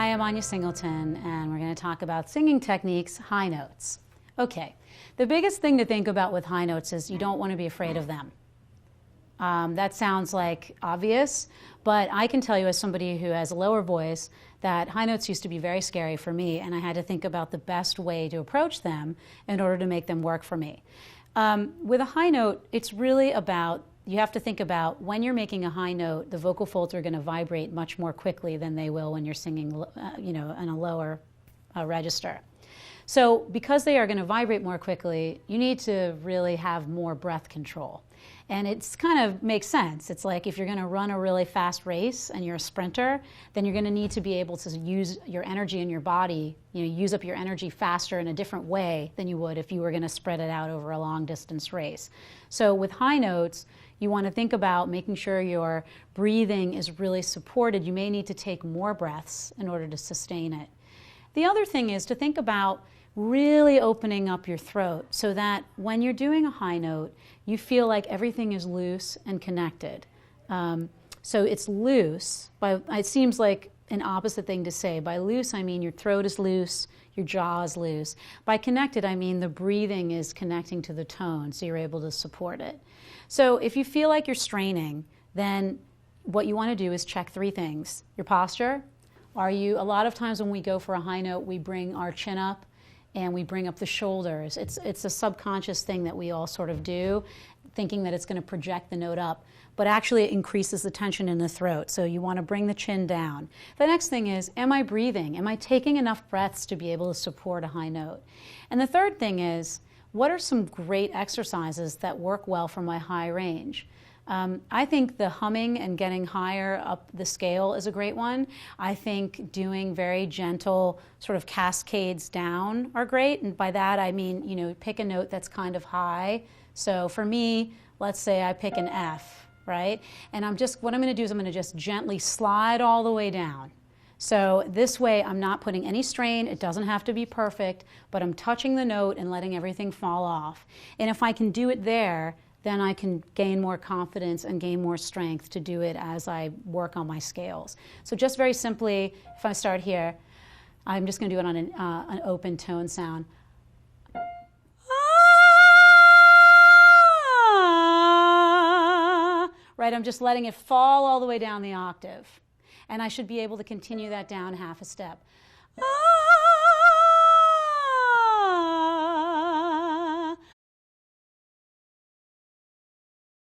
Hi, I'm Anya Singleton, and we're going to talk about singing techniques, high notes. Okay, the biggest thing to think about with high notes is you don't want to be afraid of them. That sounds like obvious, but I can tell you as somebody who has a lower voice that high notes used to be very scary for me, and I had to think about the best way to approach them in order to make them work for me. With a high note, it's really about, you have to think about when you're making a high note, the vocal folds are going to vibrate much more quickly than they will when you're singing, in a lower register. So because they are going to vibrate more quickly, you need to really have more breath control. And it's kind of makes sense. It's like if you're going to run a really fast race and you're a sprinter, then you're going to need to be able to use your energy in your body, use up your energy faster in a different way than you would if you were going to spread it out over a long distance race. So with high notes, you want to think about making sure your breathing is really supported. You may need to take more breaths in order to sustain it. The other thing is to think about really opening up your throat so that when you're doing a high note, you feel like everything is loose and connected. So it's loose, but it seems like an opposite thing to say. By loose, I mean your throat is loose, your jaw is loose. By connected, I mean the breathing is connecting to the tone, so you're able to support it. So if you feel like you're straining, then what you want to do is check three things. Your posture. A lot of times when we go for a high note, we bring our chin up and we bring up the shoulders. It's a subconscious thing that we all sort of do, thinking that it's going to project the note up, but actually it increases the tension in the throat, so you want to bring the chin down. The next thing is, am I breathing? Am I taking enough breaths to be able to support a high note? And the third thing is, what are some great exercises that work well for my high range? I think the humming and getting higher up the scale is a great one. I think doing very gentle sort of cascades down are great. And by that I mean, pick a note that's kind of high. So for me, let's say I pick an F, right? And what I'm going to do is I'm going to just gently slide all the way down. So this way I'm not putting any strain. It doesn't have to be perfect, but I'm touching the note and letting everything fall off. And if I can do it there, then I can gain more confidence and gain more strength to do it as I work on my scales. So just very simply, if I start here, I'm just going to do it on an open tone sound. Right, I'm just letting it fall all the way down the octave. And I should be able to continue that down half a step.